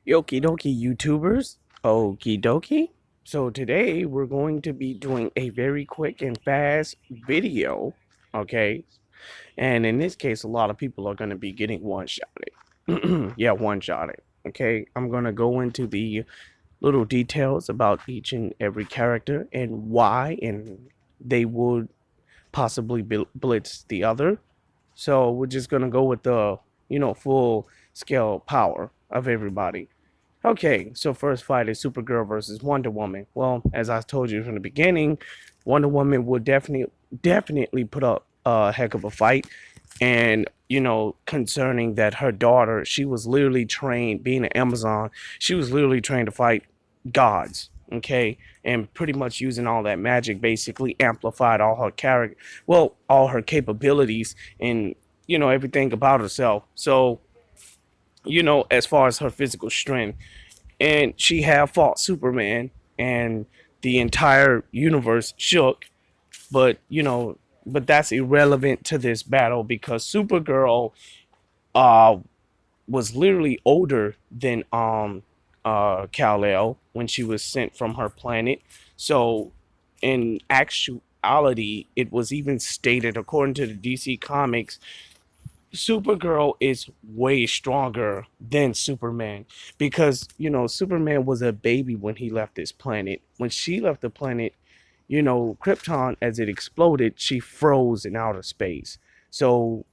Yoki dokie YouTubers, okie dokie. So today we're going to be doing a very quick and fast video, okay? And in this case, a lot of people are going to be getting one-shotted. Yeah, one-shotted, okay? I'm going to go into the little details about each and every character and why and they would possibly blitz the other. So we're just going to go with the, full scale power of everybody. Okay, so first fight is Supergirl versus Wonder Woman. Well, as I told you from the beginning, Wonder Woman would definitely put up a heck of a fight. And concerning that her daughter, she was literally trained, being an Amazon, she was literally trained to fight gods. Okay, and pretty much using all that magic basically amplified all her character, well, all her capabilities and everything about herself. So as far as her physical strength, and she had fought Superman, and the entire universe shook. But but that's irrelevant to this battle because Supergirl uh was literally older than Kal-El when she was sent from her planet. So in actuality, it was even stated according to the DC Comics, Supergirl is way stronger than Superman because Superman was a baby when he left this planet. When she left the planet, Krypton, as it exploded, she froze in outer space. So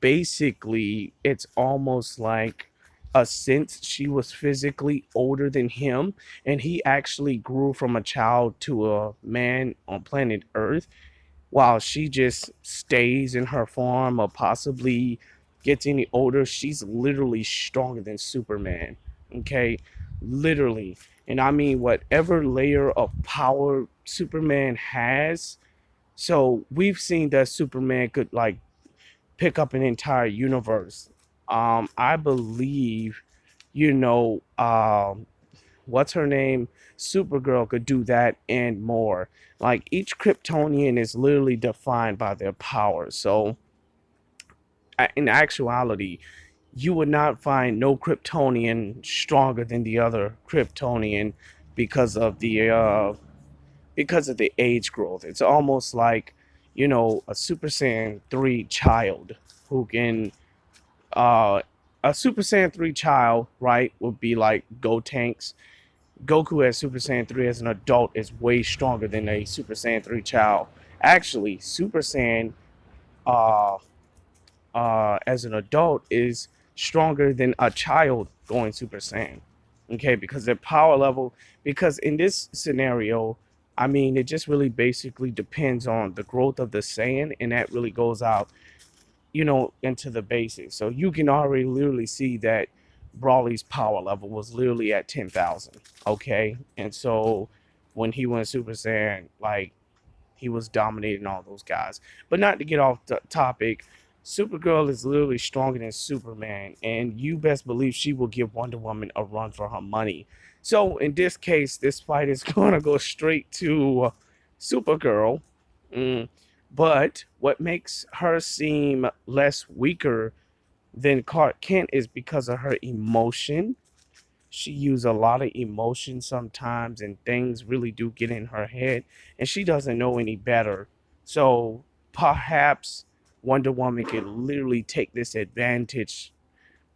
basically, it's almost like a sense she was physically older than him, and he actually grew from a child to a man on planet Earth while she just stays in her form or possibly gets any older. She's literally stronger than Superman. Okay, literally. And I mean, whatever layer of power Superman has. So we've seen that Superman could like pick up an entire universe. I believe, you know, um, what's her name? Supergirl could do that and more. Like each Kryptonian is literally defined by their power. So in actuality, you would not find no Kryptonian stronger than the other Kryptonian because of the age growth. It's almost like a Super Saiyan 3 child who can uh a Super Saiyan 3 child, right, would be like Go Tanks. Goku as Super Saiyan 3 as an adult is way stronger than a Super Saiyan 3 child. Actually, Super Saiyan uh as an adult is stronger than a child going Super Saiyan. Okay, because their power level, because in this scenario, I mean, it just really basically depends on the growth of the Saiyan, and that really goes out, into the basics. So you can already literally see that Brawley's power level was literally at 10,000. Okay, and so when he went Super Saiyan, like he was dominating all those guys. But not to get off the topic, Supergirl is literally stronger than Superman, and you best believe she will give Wonder Woman a run for her money. So in this case, this fight is gonna go straight to Supergirl. Mm. But what makes her seem less weaker than Clark Kent is because of her emotion. She uses a lot of emotion sometimes, and things really do get in her head, and she doesn't know any better. So perhaps Wonder Woman could literally take this advantage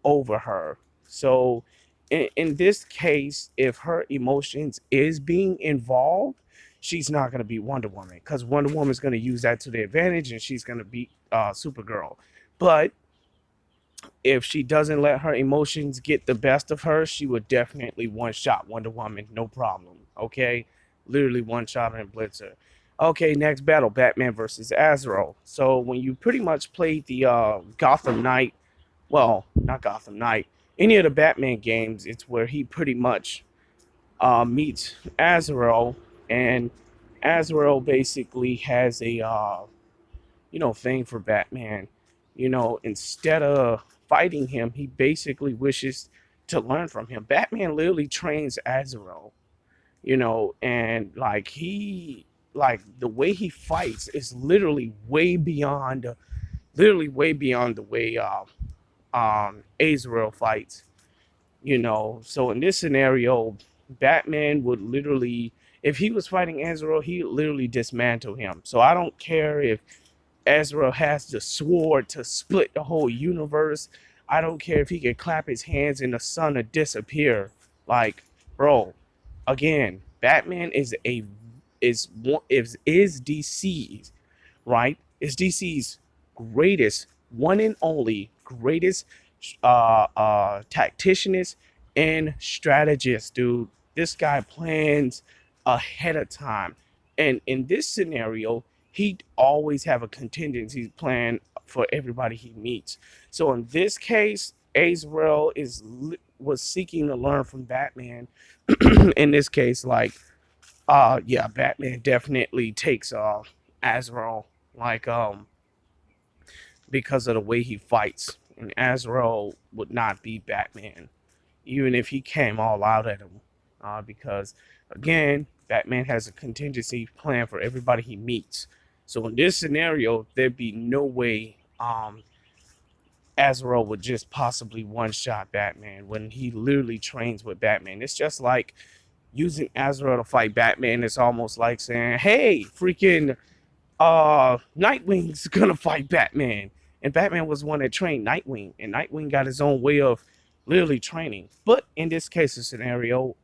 over her. So in this case, if her emotions is being involved, she's not going to beat Wonder Woman because Wonder Woman's going to use that to the advantage, and she's going to beat Supergirl. But if she doesn't let her emotions get the best of her, she would definitely one shot Wonder Woman, no problem. Okay, literally one shot and blitzer. Okay, next battle, Batman versus Azrael. So when you pretty much played the Gotham Knight, well, not Gotham Knight, any of the Batman games, it's where he pretty much meets Azrael, and Azrael basically has a thing for Batman. Instead of fighting him, he basically wishes to learn from him. Batman literally trains Azrael, and like the way he fights is literally way beyond the way Azrael fights. So in this scenario, Batman would literally, if he was fighting Azrael, he would literally dismantle him. So I don't care if Azrael has the sword to split the whole universe. I don't care if he can clap his hands and the sun to disappear. Like, bro, again, Batman is DC's, right? Is DC's greatest, one and only greatest tacticianist and strategist, dude. This guy plans ahead of time. And in this scenario, he'd always have a contingency plan for everybody he meets. So in this case, Azrael was seeking to learn from Batman. In this case, like, yeah, Batman definitely takes Azrael, like, because of the way he fights. And Azrael would not be Batman, even if he came all out at him. Because, again, Batman has a contingency plan for everybody he meets. So in this scenario, there'd be no way Azrael would just possibly one shot Batman when he literally trains with Batman. It's just like using Azrael to fight Batman. It's almost like saying, hey, freaking Nightwing's gonna fight Batman. And Batman was one that trained Nightwing, and Nightwing got his own way of literally training. But in this case of scenario,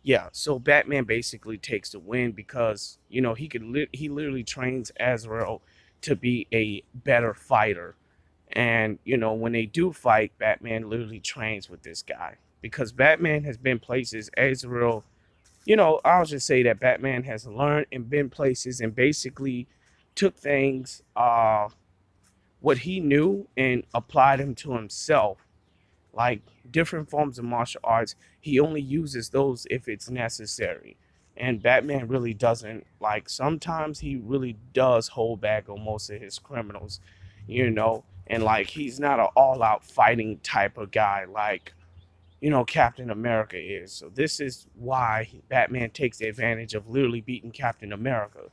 yeah, so Batman basically takes the win because he literally trains Azrael to be a better fighter. And when they do fight, Batman literally trains with this guy because Batman has been places Azrael, I'll just say that Batman has learned and been places and basically took things, what he knew, and applied them to himself. Like different forms of martial arts, he only uses those if it's necessary. And Batman really doesn't. Like sometimes he really does hold back on most of his criminals, and like he's not an all out fighting type of guy like Captain America is. So this is why Batman takes advantage of literally beating Captain America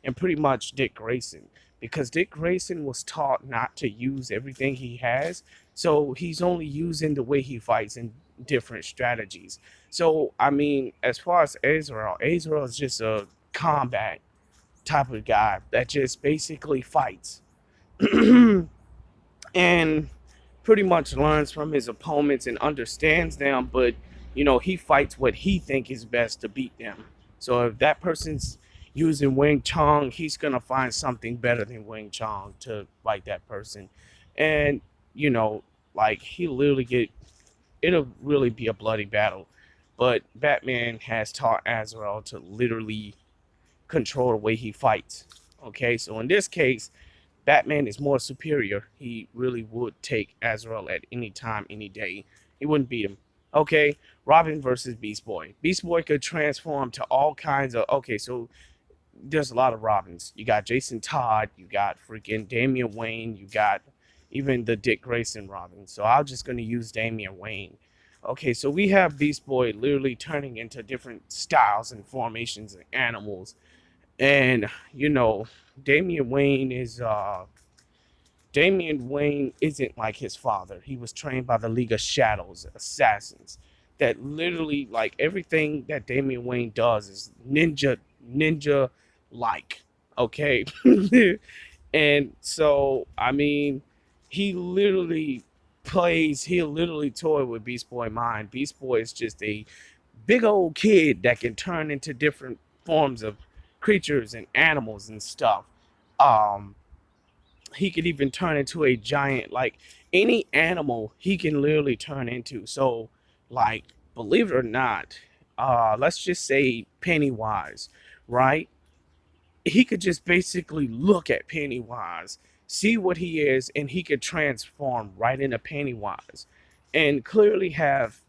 and pretty much Dick Grayson. Because Dick Grayson was taught not to use everything he has. So he's only using the way he fights and different strategies. So, I mean, as far as Azrael is just a combat type of guy that just basically fights. And pretty much learns from his opponents and understands them, but he fights what he think is best to beat them. So if that person's using Wing Chun, he's gonna find something better than Wing Chun to fight that person. And you know like he literally get it'll really be a bloody battle, but Batman has taught Azrael to literally control the way he fights. Okay, so in this case, Batman is more superior. He really would take Azrael at any time, any day. He wouldn't beat him. Okay, Robin versus Beast Boy. Beast Boy could transform to all kinds of. Okay, so there's a lot of Robins. You got Jason Todd. You got freaking Damian Wayne. You got even the Dick Grayson Robin. So I'm just gonna use Damian Wayne. Okay, so we have Beast Boy literally turning into different styles and formations and animals, and Damian Wayne is Damian Wayne isn't like his father. He was trained by the League of Shadows, assassins. That literally, like everything that Damian Wayne does is ninja like. Okay. And so I mean, he literally he'll literally toy with Beast Boy mind. Beast Boy is just a big old kid that can turn into different forms of creatures and animals and stuff. Um, he could even turn into a giant, like any animal he can literally turn into. So, like, believe it or not, let's just say Pennywise, right? He could just basically look at Pennywise, see what he is, and he could transform right into Pennywise and clearly have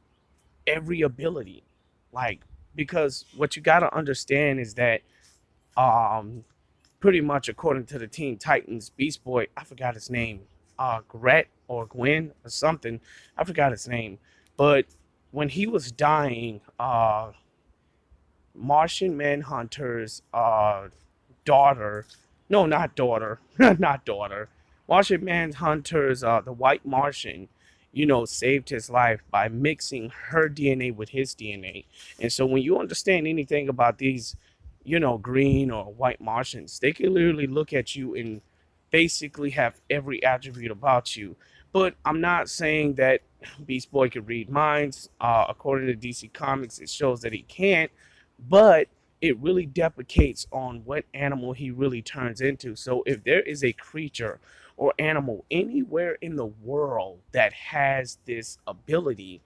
every ability. Like, because what you got to understand is that um pretty much according to the Teen Titans, Beast Boy, I forgot his name, Gret or Gwen or something, I forgot his name, but when he was dying, Martian Manhunter's daughter, no, not daughter, not daughter, Martian Manhunter's the White Martian saved his life by mixing her DNA with his DNA. And so when you understand anything about these, green or white Martians, they can literally look at you and basically have every attribute about you. But I'm not saying that Beast Boy can read minds. According to DC Comics, it shows that he can't, but it really deprecates on what animal he really turns into. So if there is a creature or animal anywhere in the world that has this ability,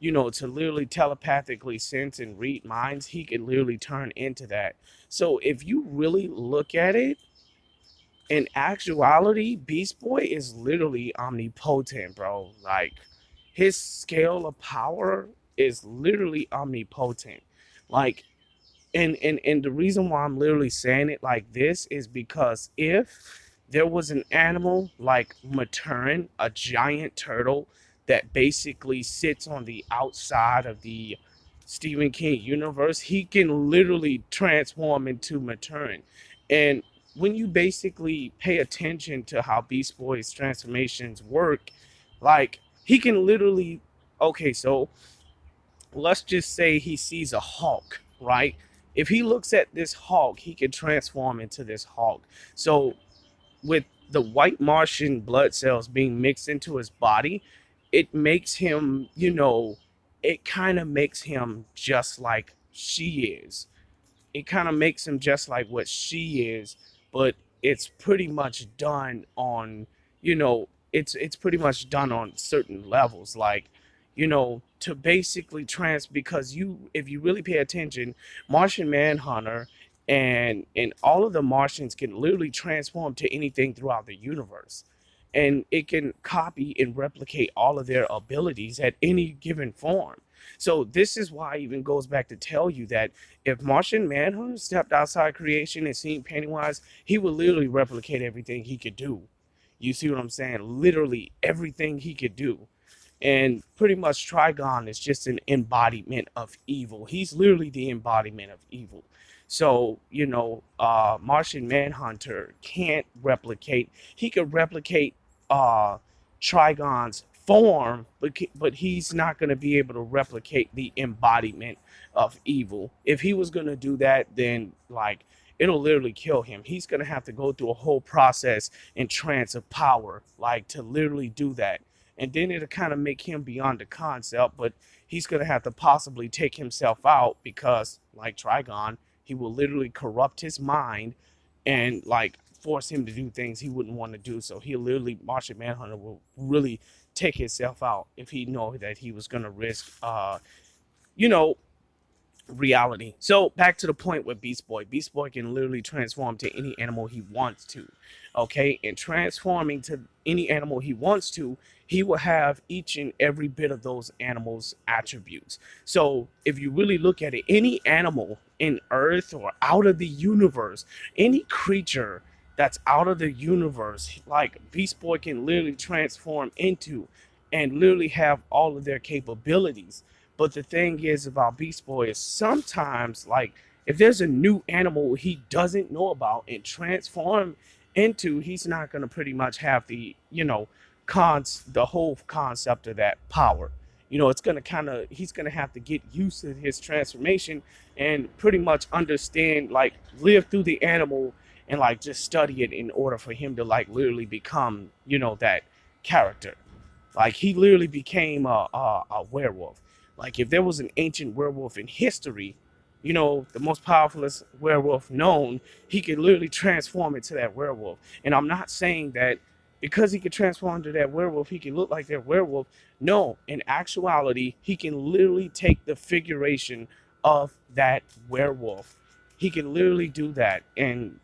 to literally telepathically sense and read minds, he can literally turn into that. So if you really look at it, in actuality, Beast Boy is literally omnipotent, bro. Like, his scale of power is literally omnipotent. Like, and the reason why I'm literally saying it like this is because if there was an animal like Maturin, a giant turtle that basically sits on the outside of the Stephen King universe, he can literally transform into Maturin. And when you basically pay attention to how Beast Boy's transformations work, like, he can literally, okay, so let's just say he sees a hawk, right? If he looks at this hawk, he can transform into this hawk. So with the white Martian blood cells being mixed into his body, it makes him, it kind of makes him just like she is. It kind of makes him just like what she is, but it's pretty much done on, it's pretty much done on certain levels, like, to basically because if you really pay attention, Martian Manhunter and all of the Martians can literally transform to anything throughout the universe. And it can copy and replicate all of their abilities at any given form. So this is why it even goes back to tell you that if Martian Manhunter stepped outside creation and seen Pennywise, he would literally replicate everything he could do. You see what I'm saying? Literally everything he could do. And pretty much Trigon is just an embodiment of evil. He's literally the embodiment of evil. So, Martian Manhunter can't replicate. He could replicate uh, Trigon's form, but he's not going to be able to replicate the embodiment of evil. If he was going to do that, then, like, it'll literally kill him. He's going to have to go through a whole process and trance of power, like, to literally do that. And then it'll kind of make him beyond the concept, but he's going to have to possibly take himself out because, like Trigon, he will literally corrupt his mind and, like, force him to do things he wouldn't want to do. So he'll literally, Martian Manhunter will really take himself out if he know that he was going to risk, you know, reality. So back to the point with Beast Boy. Beast Boy can literally transform to any animal he wants to. Okay, and transforming to any animal he wants to, he will have each and every bit of those animals' attributes. So if you really look at it, any animal in Earth or out of the universe, any creature that's out of the universe, like Beast Boy can literally transform into and literally have all of their capabilities. But the thing is about Beast Boy is sometimes, like, if there's a new animal he doesn't know about and transform into, he's not gonna pretty much have the, the whole concept of that power. It's gonna he's gonna have to get used to his transformation and pretty much understand, like, live through the animal and, like, just study it in order for him to, like, literally become, that character. Like, he literally became a werewolf. Like, if there was an ancient werewolf in history, the most powerfulest werewolf known, he could literally transform into that werewolf. And I'm not saying that because he could transform into that werewolf, he can look like that werewolf. No, in actuality, he can literally take the figuration of that werewolf. He can literally do that. And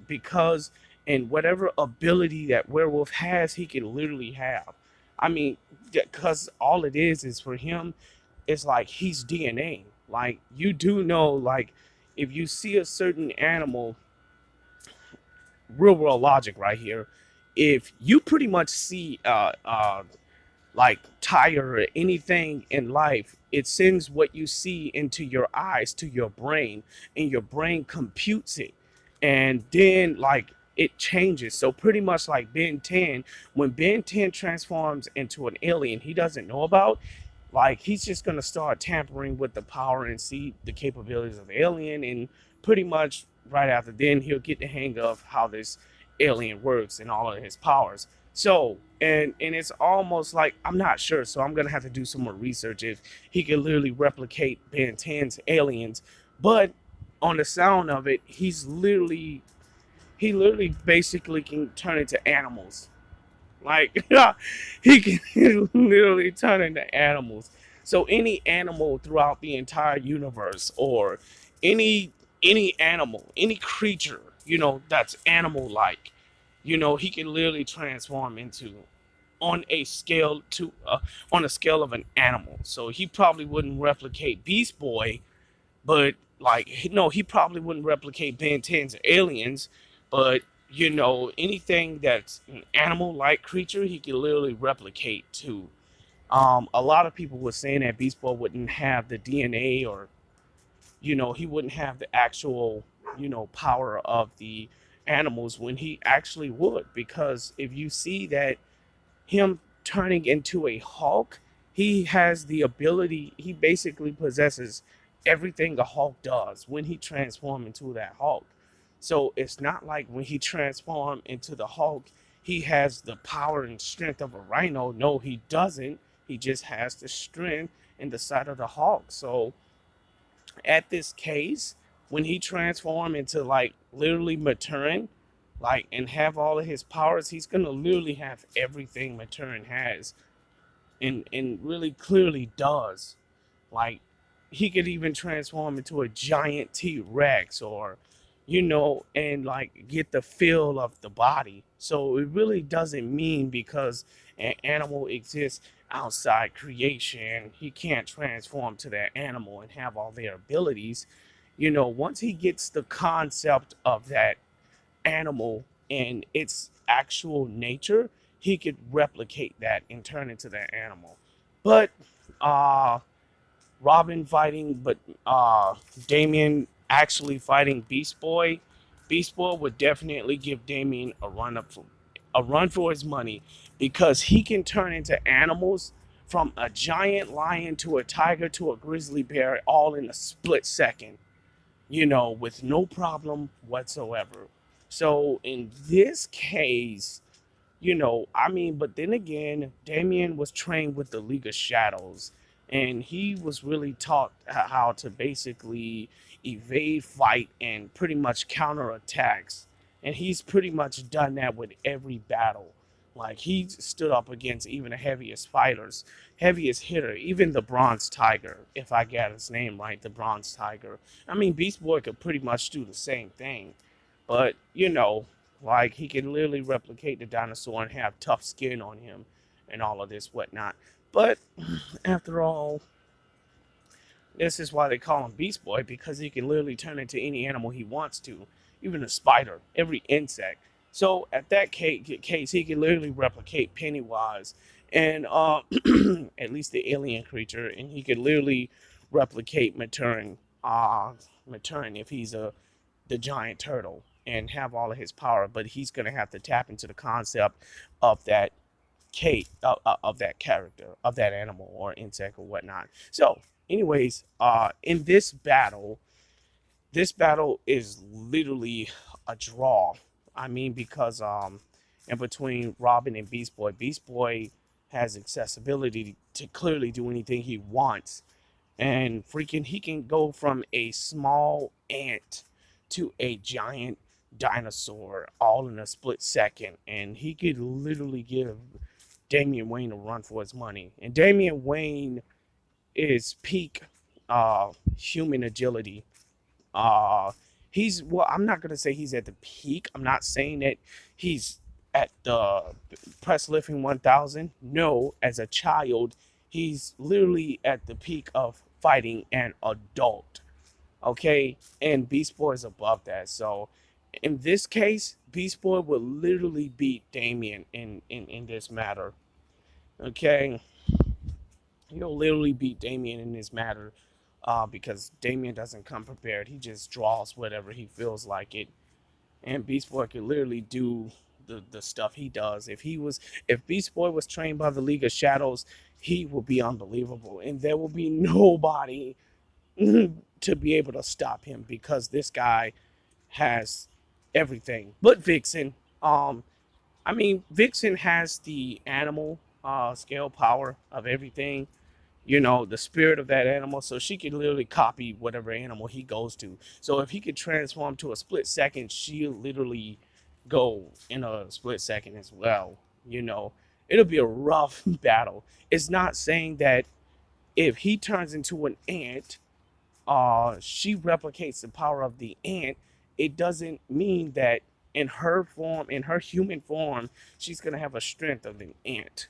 whatever ability that werewolf has, he can literally have. I mean, because all it is for him, it's like he's DNA. Like, you do know, like, if you see a certain animal, real world logic right here, if you pretty much see like tire or anything in life, it sends what you see into your eyes to your brain, and your brain computes it. And then, like, it changes. So pretty much like Ben 10, when Ben 10 transforms into an alien he doesn't know about, like he's just gonna start tampering with the power and see the capabilities of the alien, and pretty much right after then he'll get the hang of how this alien works and all of his powers. So and it's almost like I'm not sure, so I'm gonna have to do some more research if he can literally replicate Ben 10's aliens, but on the sound of it, he literally basically can turn into animals. Like he can literally turn into animals. So any animal throughout the entire universe, or any any animal, any creature, that's animal like, he can literally transform into on a scale to on a scale of an animal. So he probably wouldn't replicate Beast Boy, but like no, he probably wouldn't replicate Ben 10's aliens, but anything that's an animal like creature, he can literally replicate too. A lot of people were saying that Beast Boy wouldn't have the DNA, or he wouldn't have the actual power of the animals, when he actually would, because if you see that him turning into a Hulk, he has the ability, he basically possesses everything a Hulk does when he transforms into that Hulk. So it's not like when he transformed into the Hulk, he has the power and strength of a rhino. No, he doesn't. He just has the strength and the sight of the Hulk. So at this case, when he transform into like literally Maturin, like and have all of his powers, he's gonna literally have everything Maturin has, and really clearly does. Like he could even transform into a giant T Rex, or and like get the feel of the body. So it really doesn't mean because an animal exists outside creation, he can't transform to that animal and have all their abilities. Once he gets the concept of that animal and its actual nature, he could replicate that and turn into that animal. But uh Robin fighting, but Damien actually fighting Beast Boy. Beast Boy would definitely give Damien a run for his money, because he can turn into animals from a giant lion to a tiger to a grizzly bear all in a split second, with no problem whatsoever. So in this case, I mean, but then again, Damien was trained with the League of Shadows, and he was really taught how to basically evade, fight, and pretty much counter attacks. And he's pretty much done that with every battle. Like he stood up against even the heaviest fighters, heaviest hitter, even the Bronze Tiger, if I got his name right, the Bronze Tiger. I mean, Beast Boy could pretty much do the same thing, but like he can literally replicate the dinosaur and have tough skin on him and all of this whatnot. But after all, this is why they call him Beast Boy, because he can literally turn into any animal he wants to, even a spider, every insect. So at that case, he can literally replicate Pennywise and at least the alien creature, and he can literally replicate Maturin if he's the giant turtle and have all of his power. But he's gonna have to tap into the concept of that of that character, of that animal or insect or whatnot. So anyways, in this battle is literally a draw. I mean, because in between Robin and Beast Boy has accessibility to clearly do anything he wants, and freaking he can go from a small ant to a giant dinosaur all in a split second, and he could literally give Damian Wayne a run for his money. And Damian Wayne is peak human agility. Uh he's, well, I'm not gonna say he's at the peak. I'm not saying that he's at the press lifting 1000. No, as a child, he's literally at the peak of fighting an adult. Okay, and Beast Boy is above that. So in this case, Beast Boy will literally beat Damien in this matter. Okay, he'll literally beat Damien in this matter, because Damien doesn't come prepared. He just draws whatever he feels like it. and Beast Boy could literally do the stuff he does. If Beast Boy was trained by the League of Shadows, he would be unbelievable, and there will be nobody to be able to stop him because this guy has everything. But Vixen, I mean, Vixen has the animal scale power of everything, the spirit of that animal, so she can literally copy whatever animal he goes to. So if he could transform to a split second, she'll literally go in a split second as well. you know it'll be a rough battle. It's not saying that if he turns into an ant, she replicates the power of the ant. It doesn't mean that in her human form, she's gonna have a strength of an ant.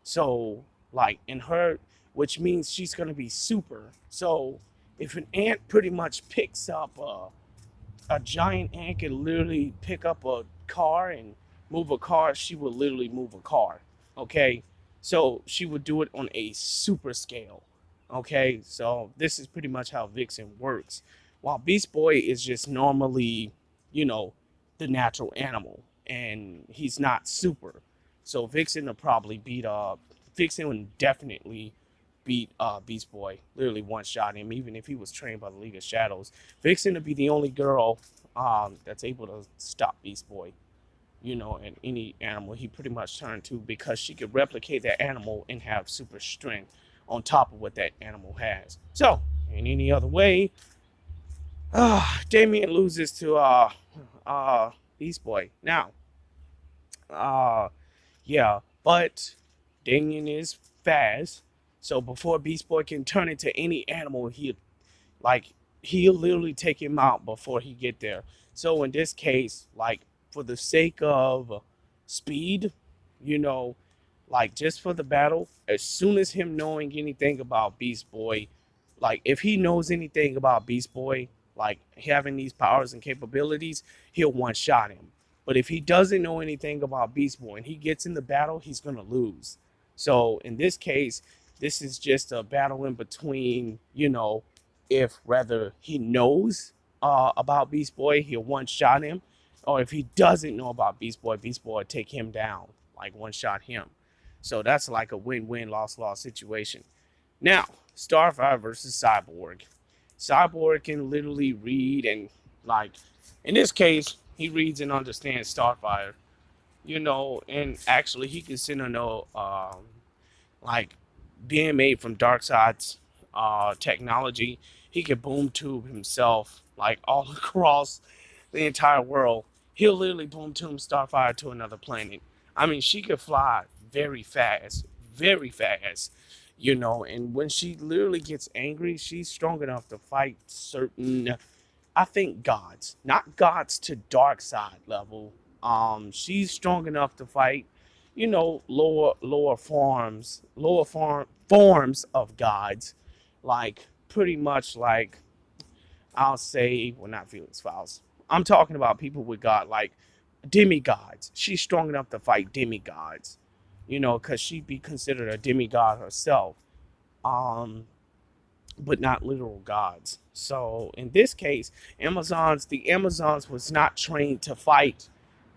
So like in her, which means she's gonna be super. So if an ant pretty much picks up a giant ant can literally pick up a car and move a car, she would literally move a car. Okay. So she would do it on a super scale. Okay. So this is pretty much how Vixen works. While Beast Boy is just normally, you know, the natural animal and he's not super. So Vixen will probably beat Vixen would definitely beat Beast Boy. Literally one shot him, even if he was trained by the League of Shadows. Vixen to be the only girl that's able to stop Beast Boy, and any animal he pretty much turned to because she could replicate that animal and have super strength on top of what that animal has. So, in any other way, Damien loses to Beast Boy. Now, uh, yeah, but Damien is fast. So before Beast Boy can turn into any animal, like he'll literally take him out before he get there. So in this case, like for the sake of speed, you know, like just for the battle, as soon as him knowing anything about Beast Boy, like if he knows anything about Beast Boy, like having these powers and capabilities, he'll one shot him. But if he doesn't know anything about Beast Boy and he gets in the battle, he's gonna lose. So in this case, this is just a battle in between, if rather he knows about Beast Boy, he'll one shot him, or if he doesn't know about Beast Boy will take him down, like one shot him. So that's like a win-win, loss-loss situation. Now, Starfire versus Cyborg. Cyborg can literally read and like, in this case, he reads and understands Starfire. And actually he can send a no like being made from Darkseid's technology, he could boom tube himself like all across the entire world. He'll literally boom tube Starfire to another planet. I mean, she could fly very fast, and when she literally gets angry, she's strong enough to fight certain, I think, gods, not gods to dark side level. She's strong enough to fight, lower forms of gods, like pretty much like I'll say, well, not Felix Faust. I'm talking about people with God, like demigods. She's strong enough to fight demigods, because she'd be considered a demigod herself. Um, but not literal gods. So in this case, the Amazons was not trained to fight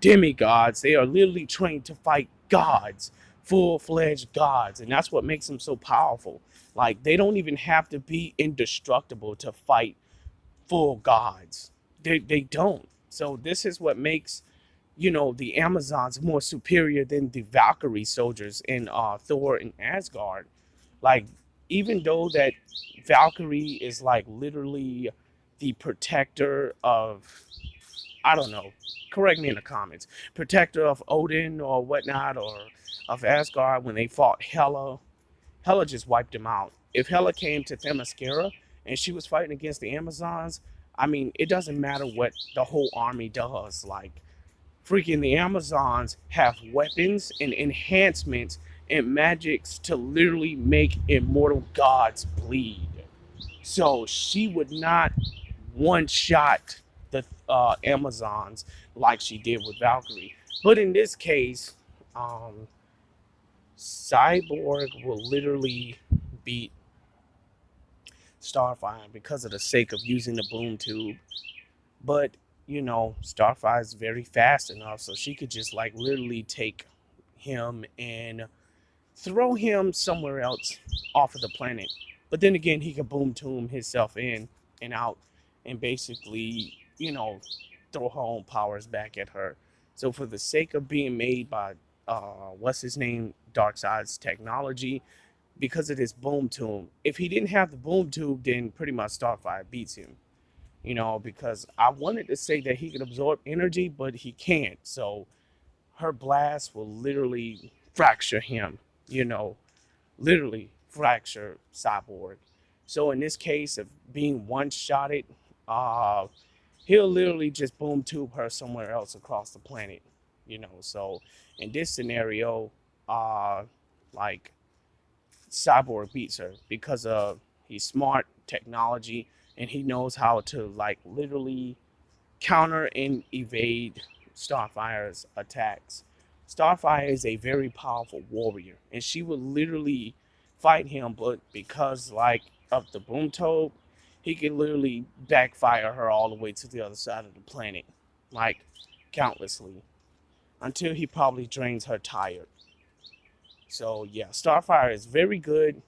demigods. They are literally trained to fight gods, full-fledged gods, and that's what makes them so powerful. Like they don't even have to be indestructible to fight full gods. They don't. So this is what makes the Amazons more superior than the Valkyrie soldiers in Thor and Asgard. Like, even though that Valkyrie is like literally the protector of, I don't know, correct me in the comments, protector of Odin or whatnot, or of Asgard when they fought Hela, Hela just wiped them out. If Hela came to Themyscira and she was fighting against the Amazons, I mean, it doesn't matter what the whole army does. Like, freaking the Amazons have weapons and enhancements and magics to literally make immortal gods bleed. So she would not one shot the Amazons like she did with Valkyrie. But in this case, Cyborg will literally beat Starfire because of the sake of using the boom tube. But Starfire is very fast enough, so she could just like literally take him and throw him somewhere else off of the planet. But then again, he could boom tune himself in and out and basically, throw her own powers back at her. So for the sake of being made by what's his name, Darkseid's technology, because of this boom tube, if he didn't have the boom tube, then pretty much Starfire beats him. Because I wanted to say that he could absorb energy, but he can't. So her blast will literally fracture him, you know, literally fracture Cyborg. So in this case of being one shotted, uh, he'll literally just boom tube her somewhere else across the planet, So in this scenario, uh, like Cyborg beats her because of he's smart technology and he knows how to like literally counter and evade Starfire's attacks. Starfire is a very powerful warrior, and she would literally fight him, but because like of the boom toad, he could literally backfire her all the way to the other side of the planet, like countlessly, until he probably drains her tired. So yeah, Starfire is very good.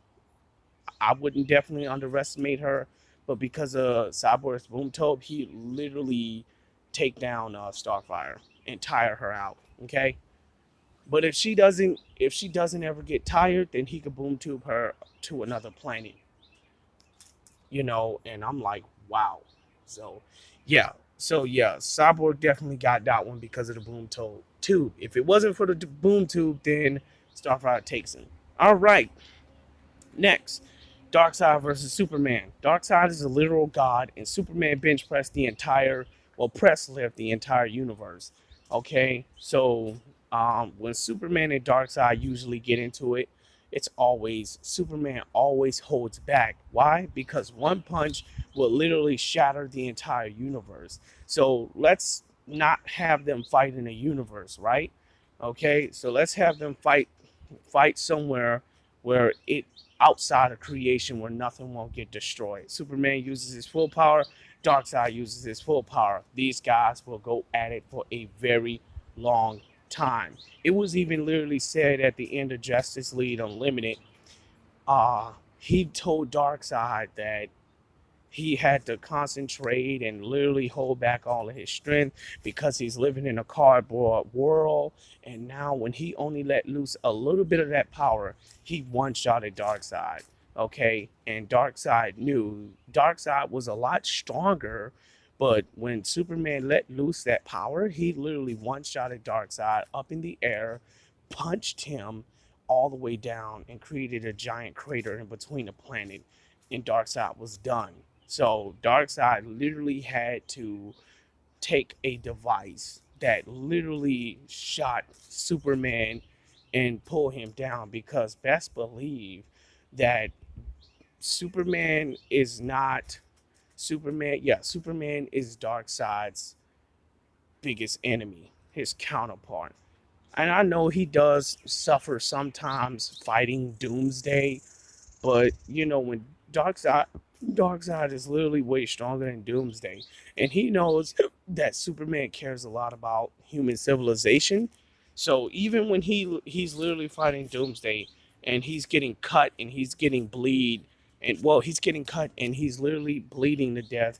I wouldn't definitely underestimate her, but because of Cyborg's boom toad, he literally take down Starfire and tire her out. Okay, but if she doesn't ever get tired, then he could boom tube her to another planet. And I'm like, wow. So, yeah. So yeah, Cyborg definitely got that one because of the boom tube. If it wasn't for the boom tube, then Starfire takes him. All right. Next, Darkseid versus Superman. Darkseid is a literal god, and Superman bench pressed press lift the entire universe. Okay, so when Superman and Darkseid usually get into it, it's always Superman always holds back. Why? Because one punch will literally shatter the entire universe. So let's not have them fight in a universe, right? Okay, so let's have them fight somewhere where it outside of creation where nothing won't get destroyed. Superman uses his full power, Darkseid uses his full power. These guys will go at it for a very long time. It was even literally said at the end of Justice League Unlimited, he told Darkseid that he had to concentrate and literally hold back all of his strength because he's living in a cardboard world. And now, when he only let loose a little bit of that power, he one shot at Darkseid. Okay, and Darkseid knew Darkseid was a lot stronger, but when Superman let loose that power, he literally one shot at Darkseid up in the air, punched him all the way down, and created a giant crater in between the planet. And Darkseid was done. So Darkseid literally had to take a device that literally shot Superman and pull him down because best believe that Superman is not Superman. Yeah, Superman is Darkseid's biggest enemy, his counterpart. And I know he does suffer sometimes fighting Doomsday, but when Darkseid Darkseid is literally way stronger than Doomsday, and he knows that Superman cares a lot about human civilization. So even when he's literally fighting Doomsday, and he's getting cut and he's getting bleed, and well, he's getting cut and he's literally bleeding to death.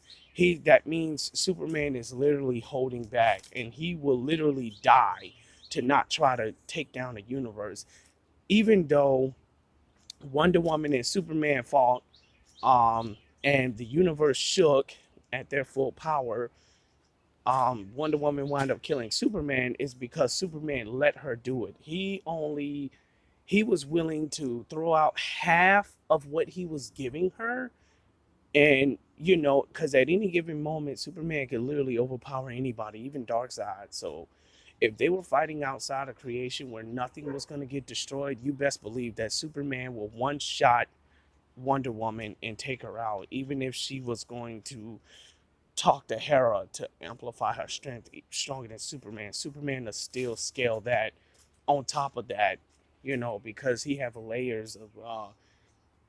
That means Superman is literally holding back, and he will literally die to not try to take down the universe, even though Wonder Woman and Superman fought, and the universe shook at their full power. Wonder Woman wound up killing Superman is because Superman let her do it. He was willing to throw out half of what he was giving her, and because at any given moment, Superman could literally overpower anybody, even Darkseid. So if they were fighting outside of creation where nothing was going to get destroyed, you best believe that Superman will one shot Wonder Woman and take her out, even if she was going to talk to Hera to amplify her strength stronger than Superman. Superman will still scale that on top of that, because he have layers of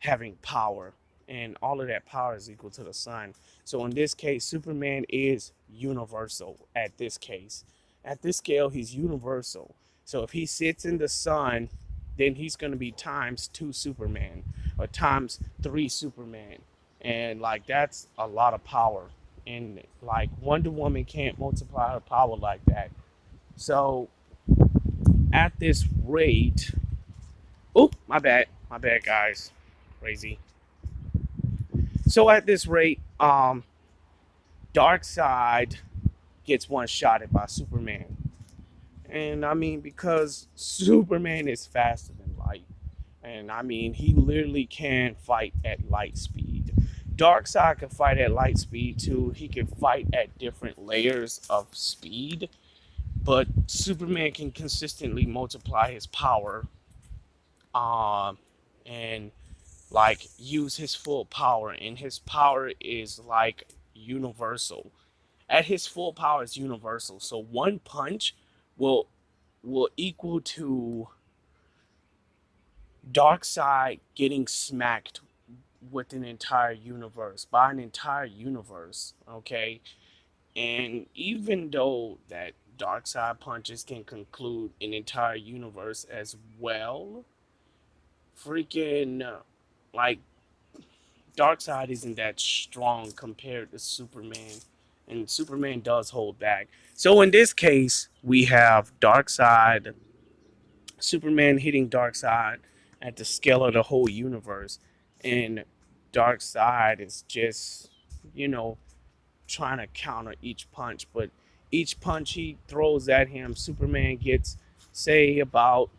having power. and all of that power is equal to the sun. So in this case, Superman is universal at this case. At this scale, he's universal. So if he sits in the sun, then he's going to be times two Superman or times three Superman. And like that's a lot of power. And like Wonder Woman can't multiply her power like that. So at this rate, oh, my bad, guys, crazy. So at this rate, Darkseid gets one shotted by Superman. And I mean, because Superman is faster than light. And I mean, he literally can fight at light speed. Darkseid can fight at light speed too. He can fight at different layers of speed. But Superman can consistently multiply his power, um, and like use his full power. And his power is like universal. At his full power is universal. So one punch will equal to Darkseid getting smacked with an entire universe by an entire universe. Okay, and even though that Darkseid punches can conclude an entire universe as well, freaking like Darkseid isn't that strong compared to Superman, and Superman does hold back. So in this case, we have Darkseid Superman hitting Darkseid at the scale of the whole universe, and Darkseid is just, you know, trying to counter each punch, but each punch he throws at him, Superman gets, say, about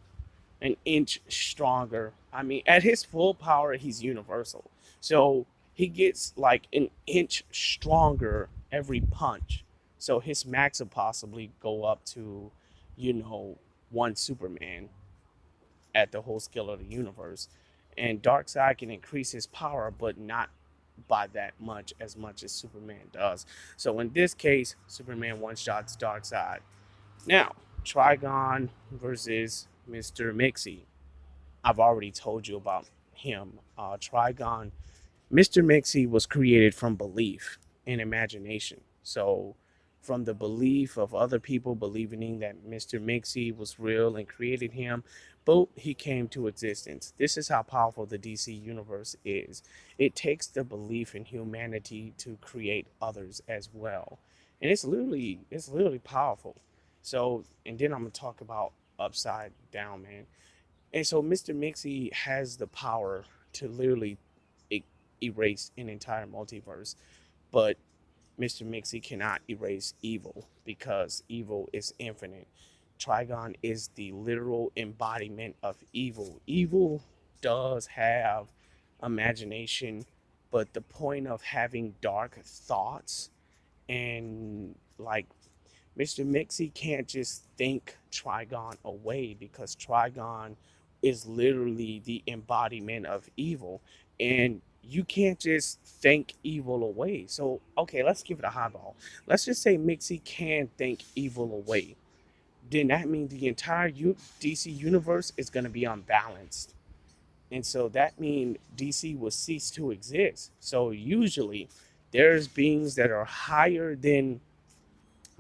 an inch stronger. I mean, at his full power, he's universal. So he gets like an inch stronger every punch. So his max will possibly go up to, you know, one Superman at the whole scale of the universe. And Darkseid can increase his power, but not by that much as Superman does. So in this case, Superman one shots Darkseid. Now, Trigon versus Mr. Mixie. I've already told you about him. Trigon Mr. Mixie was created from belief and imagination. So, from the belief of other people believing that Mr. Mixie was real and created him, boom, he came to existence. This is how powerful the DC universe is. It takes the belief in humanity to create others as well. And it's literally powerful. So, and then I'm gonna talk about Upside Down, man. And so Mr. Mixie has the power to literally e- erase an entire multiverse, but Mr. Mixie cannot erase evil because evil is infinite. Trigon is the literal embodiment of evil. Evil does have imagination, but the point of having dark thoughts and like Mr. Mixie can't just think Trigon away because Trigon is literally the embodiment of evil. And you can't just think evil away. So, okay, let's give it a highball. Let's just say Mixie can think evil away. Then that means the entire DC universe is going to be unbalanced. And so that means DC will cease to exist. So, usually, there's beings that are higher than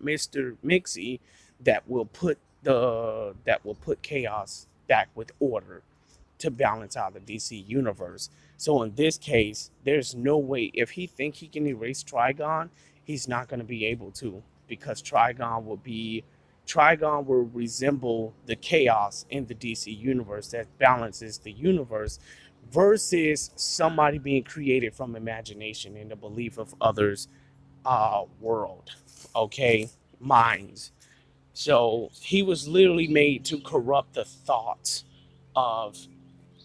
Mr. Mixie that will put chaos back with order to balance out the DC universe. So in this case, there's no way if he think he can erase Trigon, he's not going to be able to because Trigon will resemble the chaos in the DC universe that balances the universe versus somebody being created from imagination and the belief of others world, okay, minds. So he was literally made to corrupt the thoughts of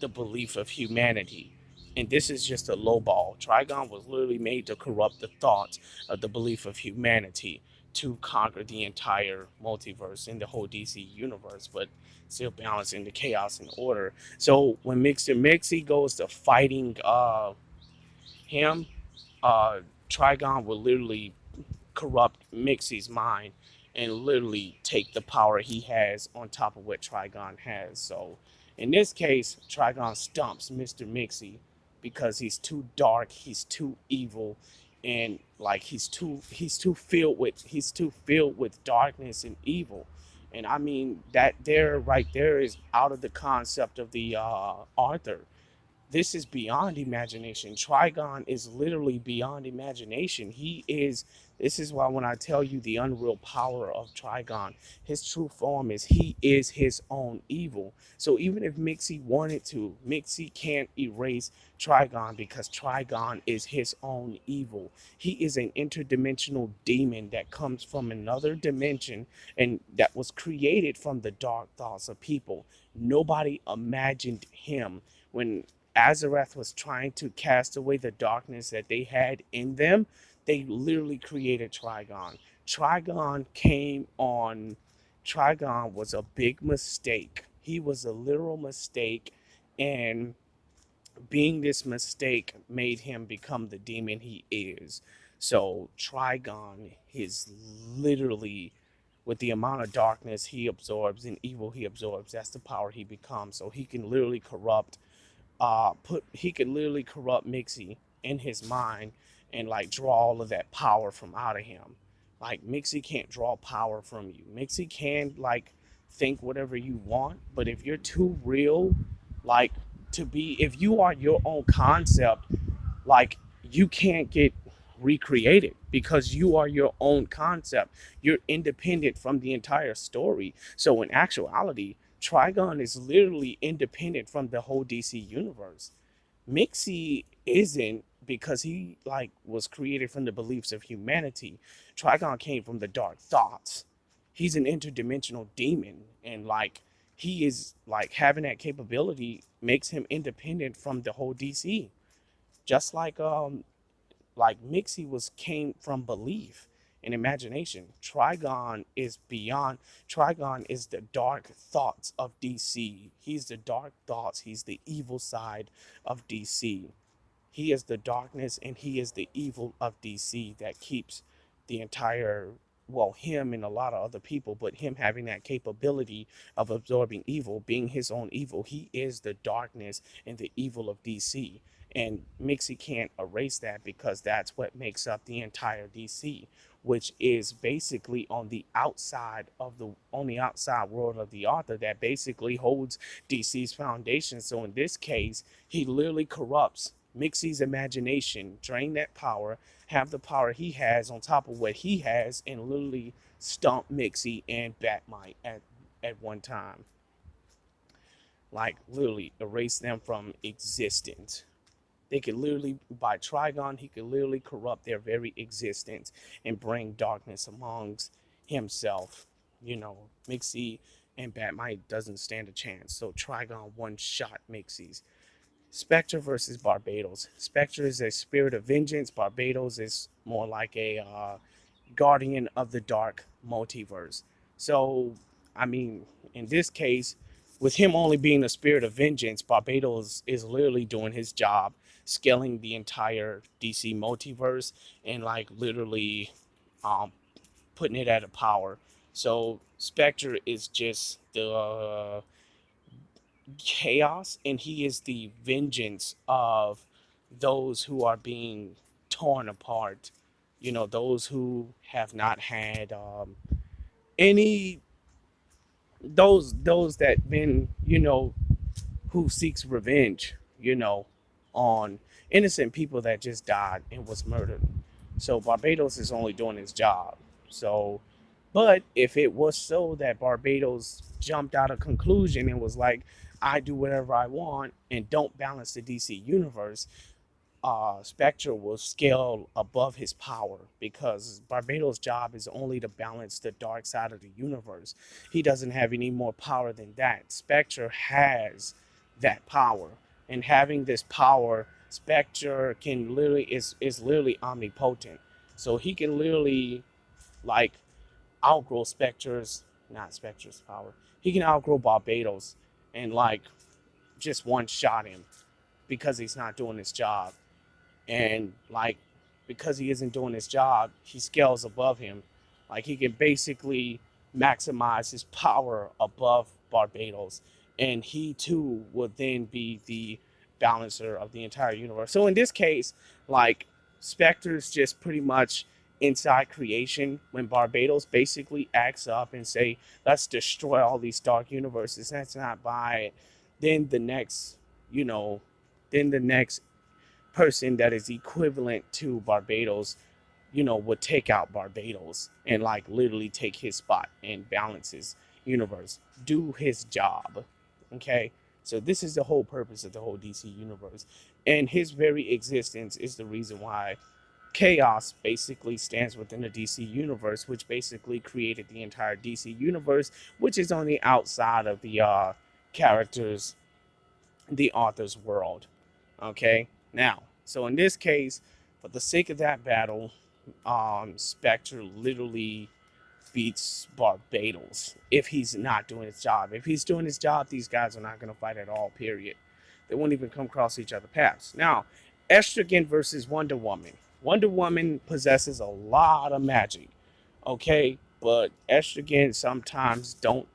the belief of humanity. And this is just a low ball. Trigon was literally made to corrupt the thoughts of the belief of humanity to conquer the entire multiverse in the whole DC universe, but still balancing the chaos and order. So when Mixer Mixie goes to fighting him, uh, Trigon will literally corrupt Mixie's mind and literally take the power he has on top of what Trigon has. So in this case, Trigon stumps Mr. Mixie, because he's too dark, he's too evil, and like he's too filled with darkness and evil. And I mean that there right there is out of the concept of the Arthur. This is beyond imagination. Trigon is literally beyond imagination. He is, this is why when I tell you the unreal power of Trigon, his true form is he is his own evil. So even if Mixie wanted to, Mixie can't erase Trigon because Trigon is his own evil. He is an interdimensional demon that comes from another dimension and that was created from the dark thoughts of people. Nobody imagined him when Azarath was trying to cast away the darkness that they had in them. They literally created Trigon. Trigon came on. Trigon was a big mistake. He was a literal mistake, and being this mistake made him become the demon he is. So Trigon is literally, with the amount of darkness he absorbs and evil he absorbs, that's the power he becomes. So he can literally corrupt put he could literally corrupt Mixie in his mind and like draw all of that power from out of him. Like Mixie can't draw power from you. Mixie can like think whatever you want, but if you're too real, like to be, if you are your own concept, like you can't get recreated because you are your own concept. You're independent from the entire story. So in actuality, Trigon is literally independent from the whole DC universe. Mixie isn't, because he like was created from the beliefs of humanity. Trigon came from the dark thoughts. He's an interdimensional demon, and like he is like having that capability makes him independent from the whole DC. Just like Mixie was came from belief and imagination. Trigon is beyond. Trigon is the dark thoughts of DC. He's the dark thoughts. He's the evil side of DC. He is the darkness and he is the evil of DC that keeps the entire, well, him and a lot of other people, but him having that capability of absorbing evil, being his own evil. He is the darkness and the evil of DC. And Mixie can't erase that because that's what makes up the entire DC, which is basically on the outside world of the author that basically holds DC's foundation. So in this case, he literally corrupts Mixie's imagination, drain that power, have the power he has on top of what he has, and literally stomp Mixie and Batmite at one time. Like literally erase them from existence. They could literally, by Trigon, he could literally corrupt their very existence and bring darkness amongst himself. You know, Mixie and Batmite doesn't stand a chance. So Trigon one shot Mixie's. Spectre versus Barbados. Spectre is a spirit of vengeance. Barbados is more like a guardian of the dark multiverse. So, I mean, in this case, with him only being the spirit of vengeance, Barbados is literally doing his job, scaling the entire DC multiverse and like literally um, putting it at a power. So Spectre is just the chaos, and he is the vengeance of those who are being torn apart. You know, those who have not had any, those that been, you know, who seeks revenge, you know, on innocent people that just died and was murdered. So Barbados is only doing his job. So, but if it was so that Barbados jumped out of conclusion and was like, I do whatever I want and don't balance the DC universe, Spectre will scale above his power because Barbados' job is only to balance the dark side of the universe. He doesn't have any more power than that. Spectre has that power, and having this power, Spectre can literally is literally omnipotent. So he can literally like outgrow Spectre's, not Spectre's power. He can outgrow Barbados and like just one shot him because he's not doing his job. And like because he isn't doing his job, he scales above him. Like he can basically maximize his power above Barbados, and he too will then be the balancer of the entire universe. So in this case, like Spectre's just pretty much inside creation when Barbados basically acts up and say, let's destroy all these dark universes. That's not by it. Then the next, you know, then the next person that is equivalent to Barbados, would take out Barbados and like literally take his spot and balance his universe, do his job. Okay. So this is the whole purpose of the whole DC universe. And his very existence is the reason why chaos basically stands within the DC universe, which basically created the entire DC universe, which is on the outside of the characters, the author's world. Okay, now, so in this case, for the sake of that battle, Spectre literally beats Barbados if he's not doing his job. If he's doing his job, these guys are not going to fight at all, period. They won't even come across each other's paths. Now, Estrogen versus Wonder Woman. Wonder Woman possesses a lot of magic, okay? But Estrogen sometimes don't,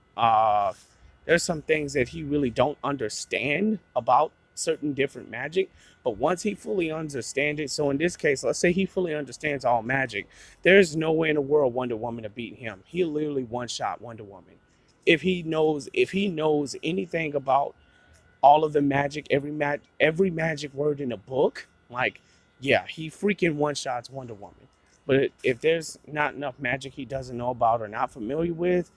there's some things that he really don't understand about certain different magic. But once he fully understands it, so in this case, let's say he fully understands all magic, there's no way in the world Wonder Woman to beat him. He'll literally one shot Wonder Woman. If he knows anything about all of the magic, every magic word in the book, like, yeah, he freaking one shots Wonder Woman. But if there's not enough magic he doesn't know about or not familiar with,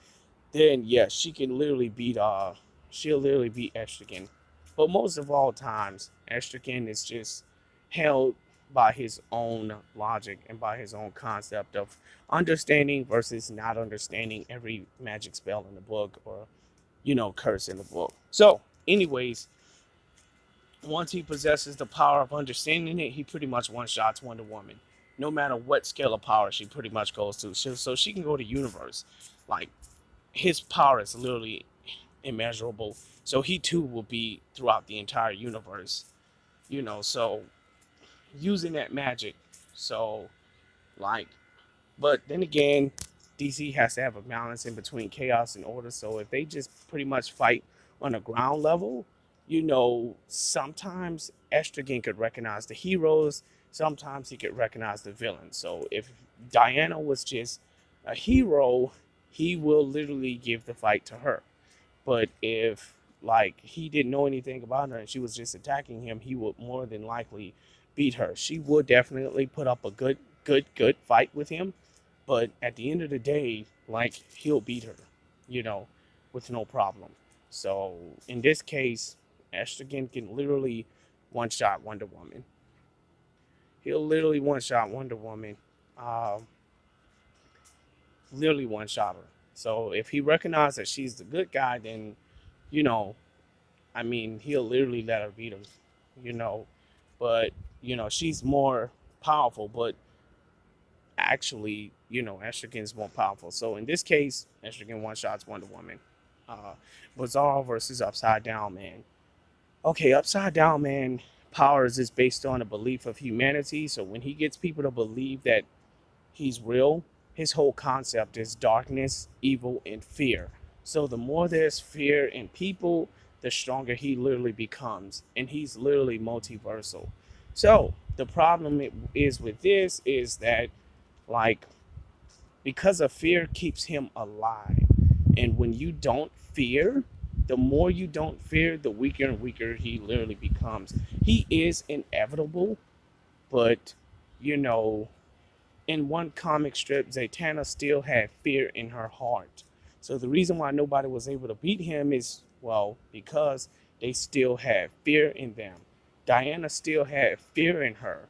then yeah, she'll literally beat Estrogen. But most of all times, Estrogen is just held by his own logic and by his own concept of understanding versus not understanding every magic spell in the book or curse in the book. So, anyways, once he possesses the power of understanding it, he pretty much one shots Wonder Woman. No matter what scale of power she pretty much goes to. So she can go to universe. Like, his power is literally immeasurable. So he too will be throughout the entire universe. So using that magic. So, like, but then again, DC has to have a balance in between chaos and order. So if they just pretty much fight on a ground level, sometimes Estrogen could recognize the heroes, sometimes he could recognize the villains. So if Diana was just a hero, he will literally give the fight to her. But if like he didn't know anything about her and she was just attacking him, he would more than likely beat her. She would definitely put up a good fight with him, but at the end of the day, like, he'll beat her, you know, with no problem. So in this case, Estrogen can literally one shot Wonder Woman. He'll literally one shot Wonder Woman. Um, Literally one shot her. So if he recognizes that she's the good guy, then you know, I mean, he'll literally let her beat him. You know, but she's more powerful. But actually, Estrogen's more powerful. So in this case, Estrogen one shots Wonder Woman. Bizarro versus Upside Down Man. Okay, Upside Down Man powers is based on a belief of humanity. So when he gets people to believe that he's real, his whole concept is darkness, evil, and fear. So the more there's fear in people, the stronger he literally becomes. And he's literally multiversal. So the problem is with this is that, like, because of fear keeps him alive. And when you don't fear, the more you don't fear, the weaker and weaker he literally becomes. He is inevitable, but you know, in one comic strip, Zatanna still had fear in her heart. So the reason why nobody was able to beat him is, well, because they still had fear in them. Diana still had fear in her.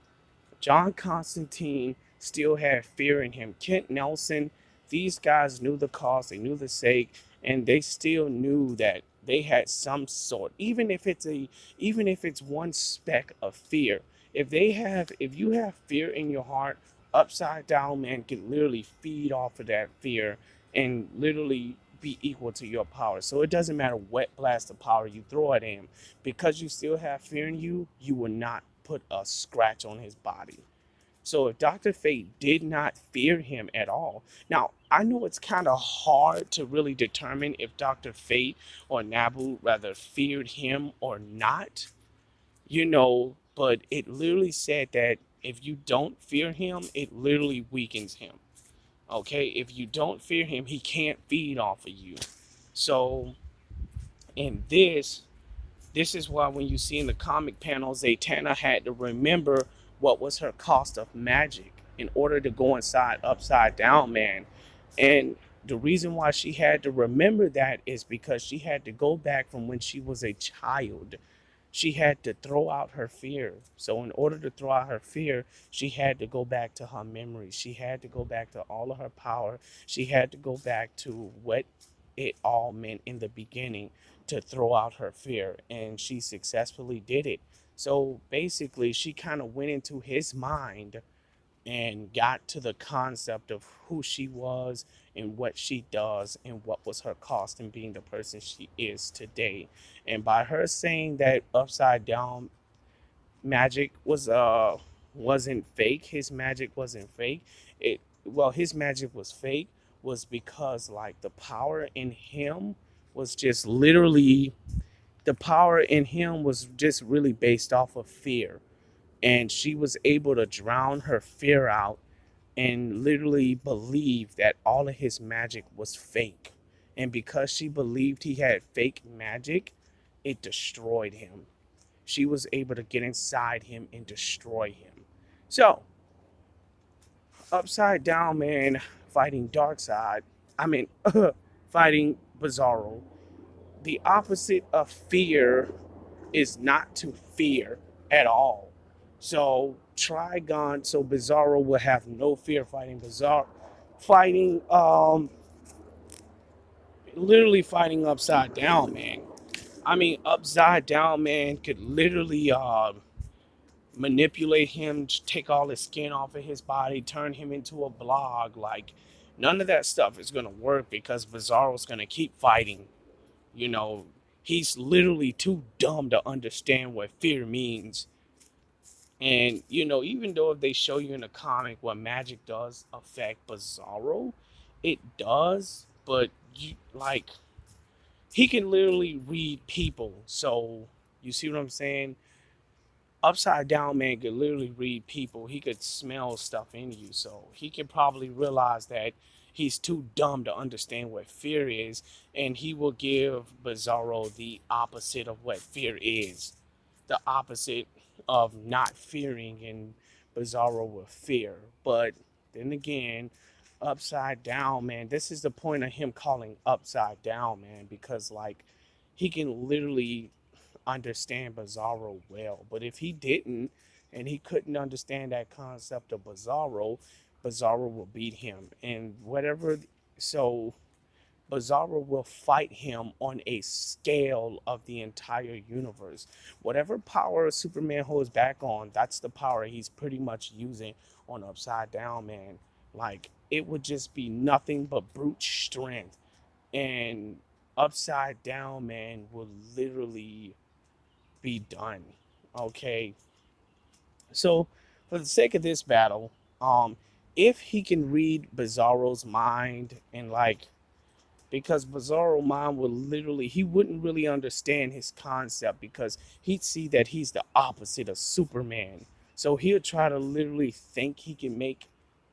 John Constantine still had fear in him. Kent Nelson, these guys knew the cost, they knew the sake, and they still knew that they had some sort, even if it's one speck of fear. If you have fear in your heart, Upside Down Man can literally feed off of that fear and literally be equal to your power. So it doesn't matter what blast of power you throw at him, because you still have fear in you, you will not put a scratch on his body. So if Dr. Fate did not fear him at all, now I know it's kind of hard to really determine if Dr. Fate or Nabu rather feared him or not. but it literally said that if you don't fear him, it literally weakens him. Okay, if you don't fear him, he can't feed off of you. So, in this is why when you see in the comic panels, Zatanna had to remember what was her cost of magic in order to go inside Upside Down Man. And the reason why she had to remember that is because she had to go back from when she was a child. She had to throw out her fear. So, in order to throw out her fear, she had to go back to her memories. She had to go back to all of her power. She had to go back to what it all meant in the beginning to throw out her fear. And she successfully did it. So, basically, she kind of went into his mind and got to the concept of who she was and what she does and what was her cost in being the person she is today. And by her saying that upside down magic wasn't fake, his magic wasn't fake. His magic was fake was because like the power in him was just literally the power in him was just really based off of fear, and she was able to drown her fear out and literally believed that all of his magic was fake. And because she believed he had fake magic, it destroyed him. She was able to get inside him and destroy him. So, Upside Down Man fighting Darkseid, I mean, fighting Bizarro. The opposite of fear is not to fear at all. So Trigon, so Bizarro will have no fear fighting Bizarro, fighting literally fighting Upside Down Man. I mean, Upside Down Man could literally manipulate him, take all his skin off of his body, turn him into a blob. Like none of that stuff is gonna work because Bizarro's gonna keep fighting. You know, he's literally too dumb to understand what fear means. And even though if they show you in a comic what magic does affect Bizarro, it does, but he can literally read people. So you see what I'm saying? Upside Down Man could literally read people. He could smell stuff in you. So he can probably realize that he's too dumb to understand what fear is, and he will give Bizarro the opposite of what fear is, the opposite of not fearing, and Bizarro will fear. But then again, Upside Down Man, this is the point of him calling Upside Down Man, because like he can literally understand Bizarro well. But if he didn't and he couldn't understand that concept of Bizarro, Bizarro will beat him. And whatever, so Bizarro will fight him on a scale of the entire universe. Whatever power Superman holds back on, that's the power he's pretty much using on Upside Down Man. Like, it would just be nothing but brute strength. And Upside Down Man will literally be done. Okay. So, for the sake of this battle, if he can read Bizarro's mind and like because Bizarro Mind would literally, he wouldn't really understand his concept because he'd see that he's the opposite of Superman. So he'll try to literally think he can make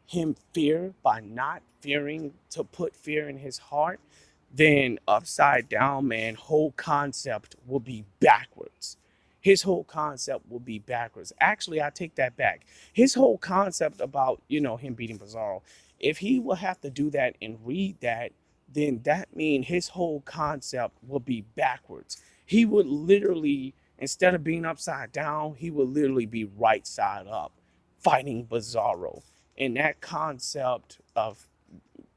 him fear by not fearing to put fear in his heart. Then Upside Down Man whole concept will be backwards. His whole concept will be backwards. Actually, I take that back. His whole concept about, him beating Bizarro, if he will have to do that and read that, then that means his whole concept will be backwards. He would literally, instead of being upside down, he would literally be right side up, fighting Bizarro. And that concept of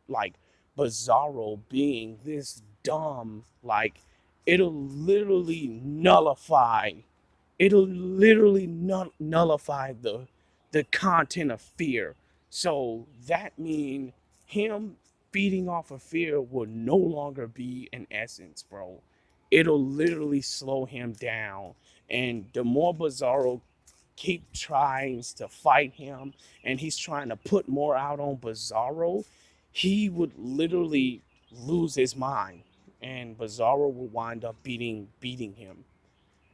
like Bizarro being this dumb, like it'll literally nullify nullify the content of fear. So that means him feeding off of fear will no longer be an essence, bro. It'll literally slow him down. And the more Bizarro keep trying to fight him and he's trying to put more out on Bizarro, he would literally lose his mind. And Bizarro will wind up beating him.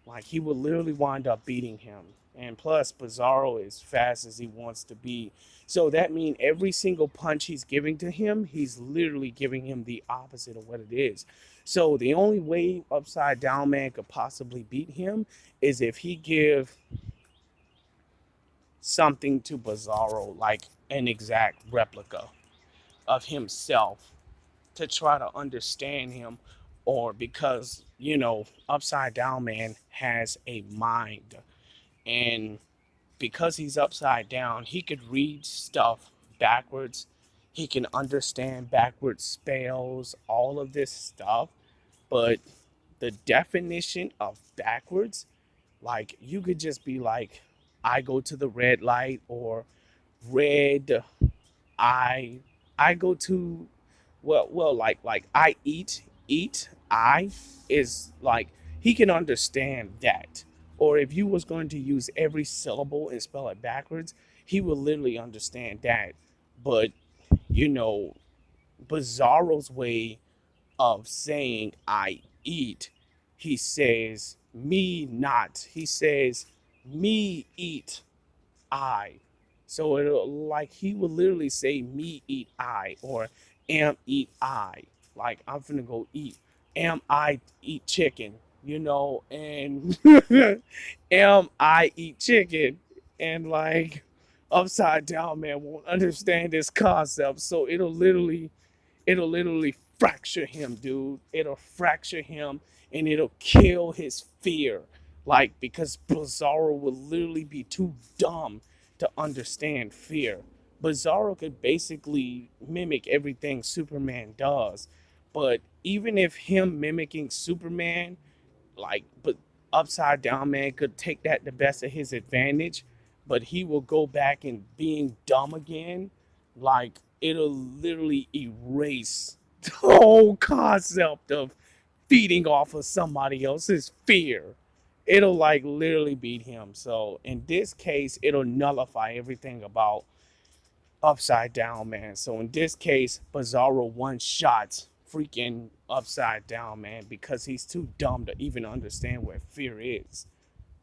Like he would literally wind up beating him. And plus, Bizarro is fast as he wants to be. So that means every single punch he's giving to him, he's literally giving him the opposite of what it is. So the only way Upside Down Man could possibly beat him is if he give something to Bizarro, like an exact replica of himself, to try to understand him, or because Upside Down Man has a mind, and because he's upside down, he could read stuff backwards. He can understand backwards spells, all of this stuff. But the definition of backwards, like you could just be like, I go to the red light, or red, I I go to, like I eat, I is like, he can understand that. Or if you was going to use every syllable and spell it backwards, he would literally understand that. But you know Bizarro's way of saying I eat, he says me not, he says me eat I. So it'll, like, he would literally say me eat I, or am eat I. Like I'm finna go eat. Am I eat chicken? And am I eat chicken? And like Upside Down Man won't understand this concept. So it'll literally fracture him, dude. It'll fracture him, and it'll kill his fear. Like, because Bizarro will literally be too dumb to understand fear. Bizarro could basically mimic everything Superman does. But even if him mimicking Superman, but Upside Down Man could take that the best of his advantage, but he will go back and being dumb again. Like, it'll literally erase the whole concept of feeding off of somebody else's fear. It'll like literally beat him. So in this case, it'll nullify everything about Upside Down Man. So in this case, Bizarro one shots freaking Upside Down Man because he's too dumb to even understand what fear is,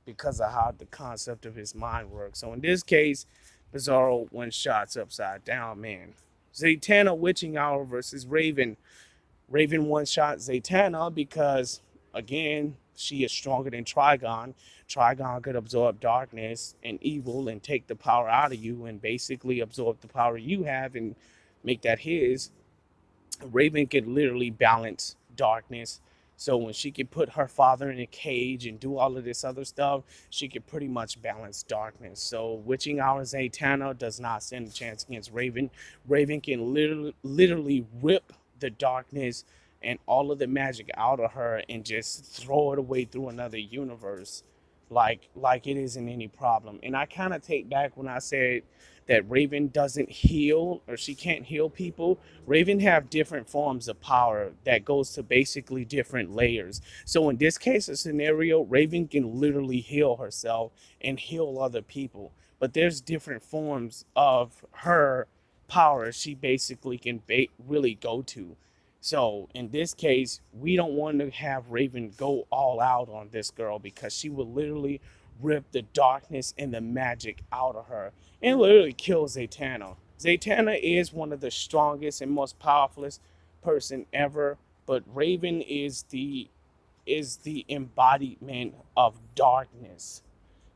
because of how the concept of his mind works. So in this case, Bizarro one shots Upside Down Man. Zatanna Witching Hour versus Raven. Raven one shot Zatanna because, again, she is stronger than Trigon. Trigon could absorb darkness and evil and take the power out of you and basically absorb the power you have and make that his. Raven could literally balance darkness. So when she could put her father in a cage and do all of this other stuff, she could pretty much balance darkness. So Witching Hour Zatanna does not stand a chance against Raven. Raven can literally rip the darkness and all of the magic out of her and just throw it away through another universe, like it isn't any problem. And I kind of take back when I said that Raven doesn't heal, or she can't heal people. Raven have different forms of power that goes to basically different layers. So in this case, a scenario, Raven can literally heal herself and heal other people. But there's different forms of her power she basically can really go to. So in this case, we don't want to have Raven go all out on this girl because she will literally rip the darkness and the magic out of her and literally kill Zatanna. Zatanna is one of the strongest and most powerfulest person ever, but Raven is the embodiment of darkness.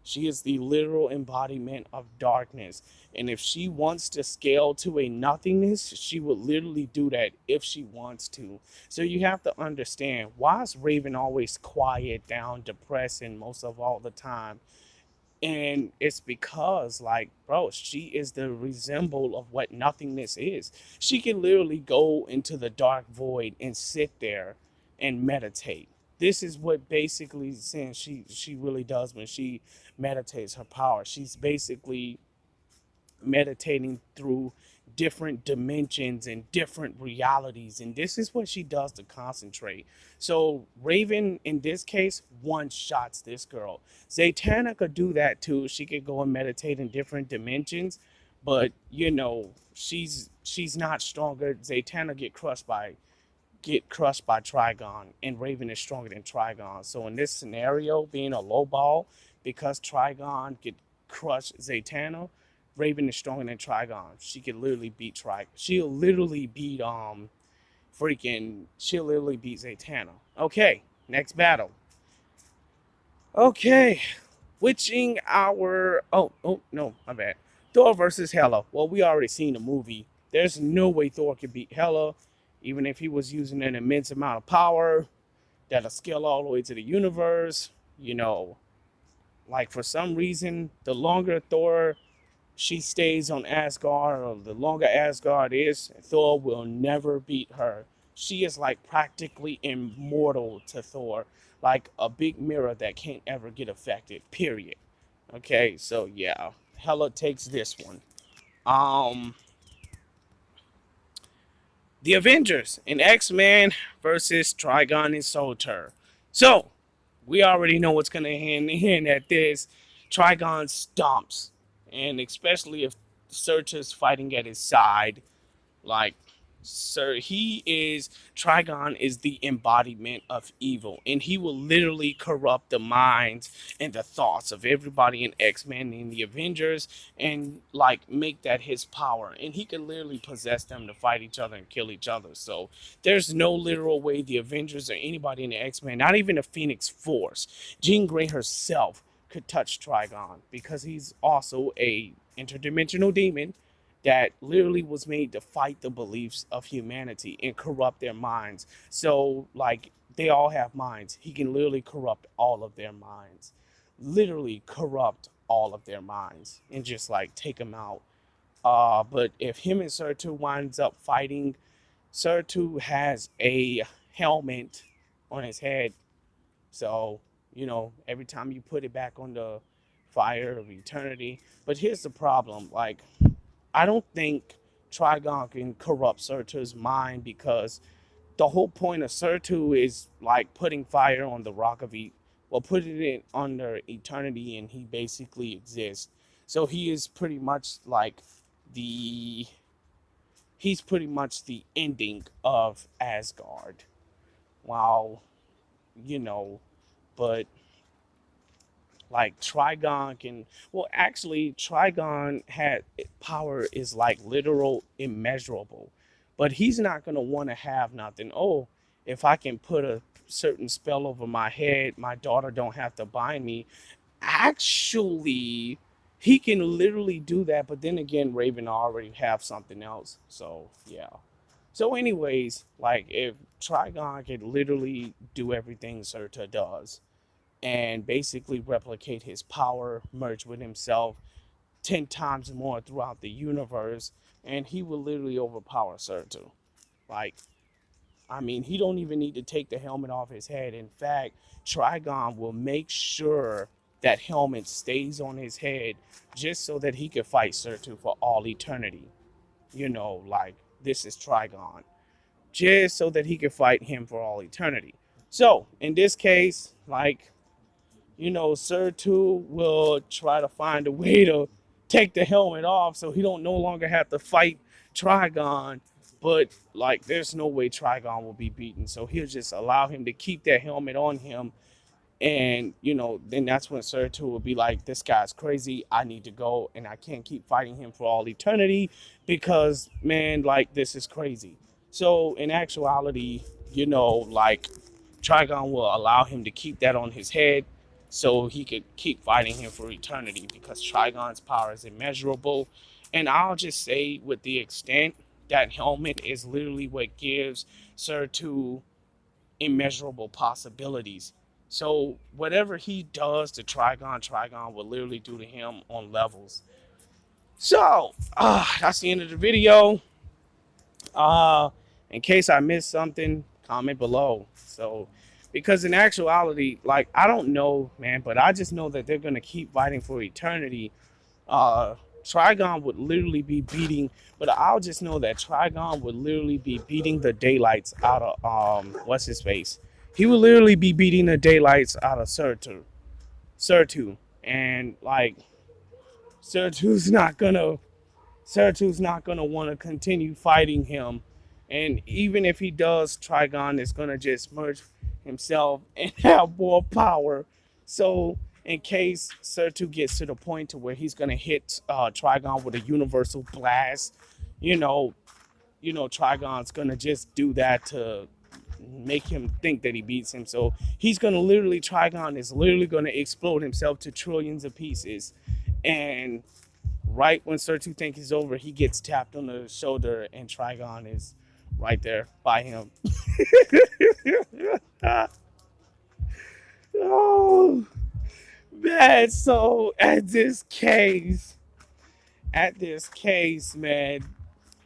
She is the literal embodiment of darkness. And if she wants to scale to a nothingness, she would literally do that if she wants to. So you have to understand, why is Raven always quiet, down, depressed, and most of all the time? And it's because, like, bro, she is the resemble of what nothingness is. She can literally go into the dark void and sit there and meditate. This is what basically saying she really does when she meditates her power. She's basically meditating through different dimensions and different realities, and this is what she does to concentrate. So Raven in this case one shots this girl. Zatanna could do that too. She could go and meditate in different dimensions, but she's not stronger. Zatanna get crushed by get crushed by Trigon, and Raven is stronger than Trigon. So in this scenario, being a low ball, because Trigon get crushed Zatanna, Raven is stronger than Trigon. She could literally beat Trigon. She'll literally beat she'll literally beat Zatanna. Okay, next battle. Okay, witching our oh no, my bad. Thor versus Hela. Well, we already seen the movie. There's no way Thor could beat Hela, even if he was using an immense amount of power that'll scale all the way to the universe. You know, like for some reason, the longer Thor she stays on Asgard, or the longer Asgard is, Thor will never beat her. She is like practically immortal to Thor, like a big mirror that can't ever get affected. Period. Okay, so yeah, Hela takes this one. Um, the Avengers in X-Men versus Trigon and Surtur. So we already know what's gonna end at this. Trigon stomps, and especially if Surtur's fighting at his side, like, sir, he is Trigon is the embodiment of evil, and he will literally corrupt the minds and the thoughts of everybody in X-Men and the Avengers, and like make that his power. And he can literally possess them to fight each other and kill each other. So there's no literal way the Avengers or anybody in the X-Men, not even the Phoenix Force, Jean Grey herself, could touch Trigon, because he's also a interdimensional demon that literally was made to fight the beliefs of humanity and corrupt their minds. So, like, they all have minds. He can literally corrupt all of their minds. Literally corrupt all of their minds and just like take them out. But if him and Surtur winds up fighting, Surtur has a helmet on his head. So, every time you put it back on the fire of eternity. But here's the problem, like, I don't think Trigon can corrupt Surtur's mind, because the whole point of Surtur is like putting fire on the rock of well, putting it under eternity, and he basically exists. So he is pretty much like the he's pretty much the ending of Asgard. Wow, you know, but like Trigon can, well, actually Trigon had power is like literal immeasurable, but he's not going to want to have nothing. Oh, if I can put a certain spell over my head, my daughter don't have to bind me. Actually, he can literally do that, but then again, Raven already have something else. So yeah. So anyways, like, if Trigon could literally do everything Surtur does, and basically replicate his power, merge with himself 10 times more throughout the universe, and he will literally overpower Surtur. Like, I mean, he don't even need to take the helmet off his head. In fact, Trigon will make sure that helmet stays on his head just so that he can fight Surtur for all eternity. Like, this is Trigon. Just so that he can fight him for all eternity. So, in this case, like, Surtur will try to find a way to take the helmet off so he don't no longer have to fight Trigon. But like, there's no way Trigon will be beaten, so he'll just allow him to keep that helmet on him. And then that's when Surtur will be like, this guy's crazy, I need to go, and I can't keep fighting him for all eternity, because, man, like, this is crazy. So in actuality, like, Trigon will allow him to keep that on his head so he could keep fighting him for eternity, because Trigon's power is immeasurable. And I'll just say, with the extent, that helmet is literally what gives Surtur immeasurable possibilities. So whatever he does to Trigon, Trigon will literally do to him on levels. So that's the end of the video. Uh, in case I missed something, comment below. So, because in actuality, like, I don't know, man, but I just know that they're gonna keep fighting for eternity. Trigon would literally be beating, but I'll just know that Trigon would literally be beating the daylights out of what's his face. He would literally be beating the daylights out of Surtur, and like, Surtur's not gonna Surtur's not gonna want to continue fighting him, And even if he does, Trigon is gonna just merge himself and have more power. So in case Surtu gets to the point to where he's gonna hit Trigon with a universal blast, you know, Trigon's gonna just do that to make him think that he beats him. So he's gonna literally Trigon is literally gonna explode himself to trillions of pieces. And right when Surtu thinks he's over, he gets tapped on the shoulder and Trigon is right there by him. Oh man, so at this case, man,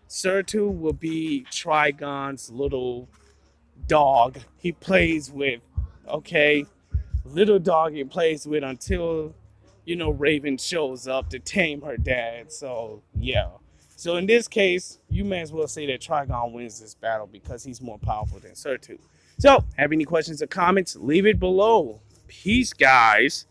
Surtu will be Trigon's little dog he plays with. Okay, little dog he plays with until Raven shows up to tame her dad. So yeah. So in this case, you may as well say that Trigon wins this battle because he's more powerful than Surtu. So, have any questions or comments? Leave it below. Peace, guys.